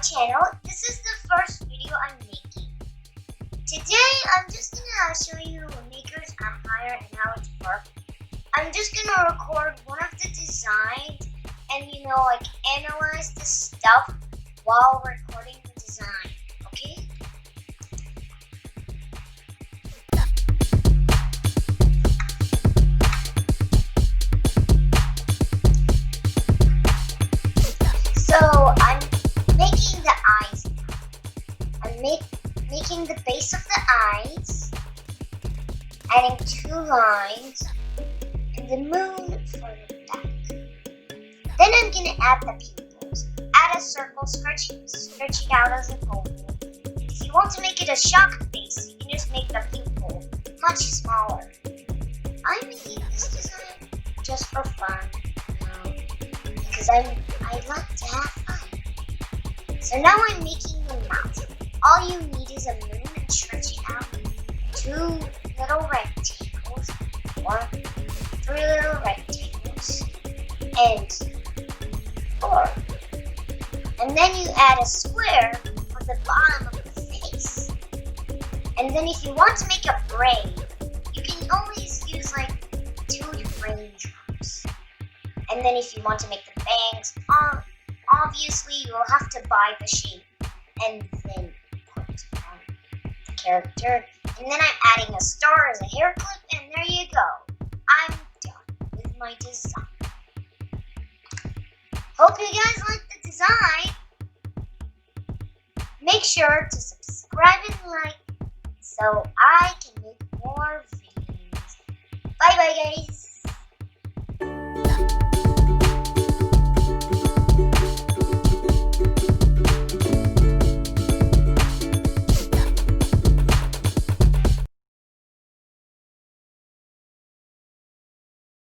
channel. This is the first video I'm making. Today I'm just gonna show you Maker's Empire and how it works. I'm just gonna record one of the designs and like analyze the stuff while recording the design, okay? So I'm making the eyes now. I'm making the base of the eyes, adding 2 lines, and the moon for the back. Then I'm gonna add the pupils. Add a circle, stretch it out as a oval. If you want to make it a shock face, you can just make the pupil much smaller. I'm making this design just for fun, because I like to have fun. So now I'm making the mouth. All you need is a moon and stretch it out 2 little rectangles, or 3 little rectangles, and 4. And then you add a square for the bottom of the face. And then if you want to make a braid, you can always use like 2 raindrops. And then if you want to make the bangs, obviously you'll have to buy the shape and then put on the character. And then I'm adding a star as a hair clip, and there you go. I'm done with my design. Hope you guys like the design. Make sure to subscribe and like so I can make more videos. Bye bye guys.